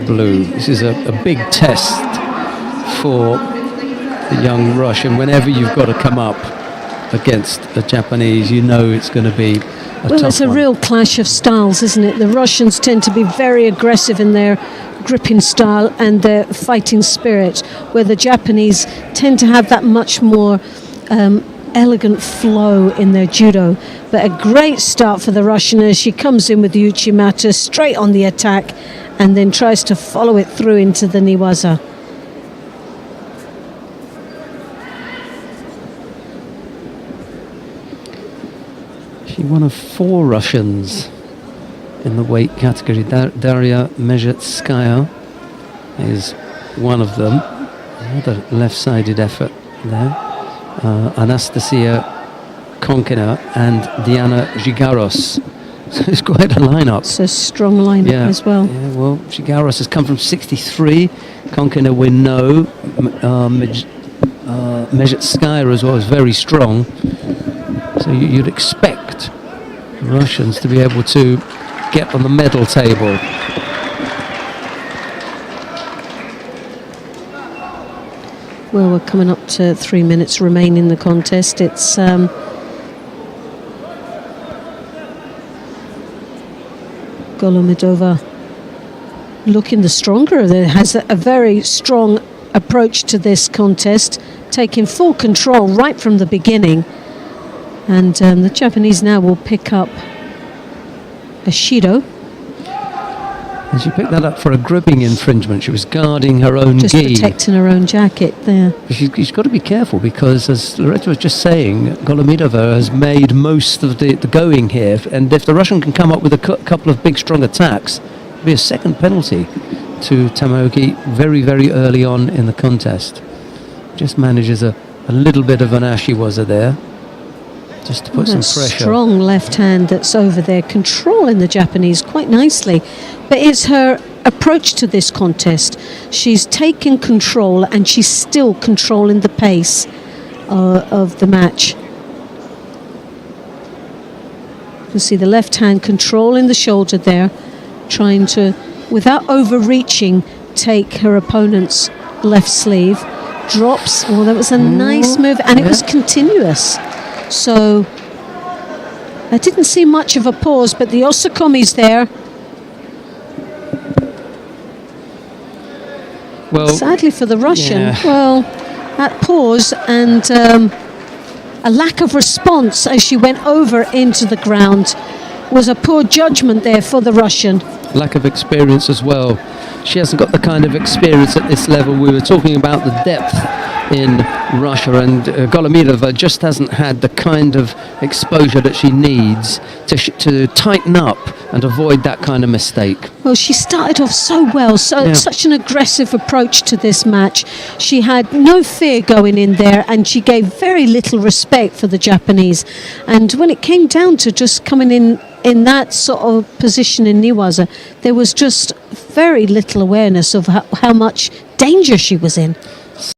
blue. This is a big test for the young Russian. Whenever you've got to come up against a Japanese, you know it's going to be a tough one. It's a real clash of styles, isn't it? The Russians tend to be very aggressive in their gripping style and their fighting spirit, where the Japanese tend to have that much more elegant flow in their judo. But a great start for the Russian as she comes in with the uchimata straight on the attack and then tries to follow it through into the niwaza. She one of 4 Russians in the weight category. Daria Mezhetskaya is one of them. Another left-sided effort there. Anastasia Konkina and Diana Zhigaros. So it's quite a lineup. It's a strong lineup as well. Yeah, well, Zhigaros has come from 63. Konkina we know. Mezhetskaya as well is very strong. So you'd expect Russians to be able to get on the medal table. Well, we're coming up to 3 minutes remaining in the contest. It's Golomidova looking the stronger. There has a very strong approach to this contest, taking full control right from the beginning. And the Japanese now will pick up a shido. And she picked that up for a gripping infringement. She was guarding her own just gi. Protecting her own jacket there. She's got to be careful because, as Loretta was just saying, Golomidova has made most of the going here. And if the Russian can come up with a couple of big, strong attacks, it'll be a second penalty to TAMAOKI very, very early on in the contest. Just manages a little bit of an ashiwaza there, just to put some pressure. Strong left hand that's over there, controlling the Japanese quite nicely. But it's her approach to this contest. She's taken control and she's still controlling the pace of the match. You can see the left hand controlling the shoulder there, trying to, without overreaching, take her opponent's left sleeve. Drops. Oh, that was a nice move, and it was continuous. So I didn't see much of a pause, but the osaekomi's there. Well, sadly for the Russian, well, that pause and a lack of response as she went over into the ground was a poor judgment there for the Russian. Lack of experience as well. She hasn't got the kind of experience at this level. We were talking about the depth in Russia, and Golomidova just hasn't had the kind of exposure that she needs to tighten up and avoid that kind of mistake. Well, she started off so well, such an aggressive approach to this match. She had no fear going in there, and she gave very little respect for the Japanese. And when it came down to just coming in that sort of position in niwaza, there was just very little awareness of how much danger she was in.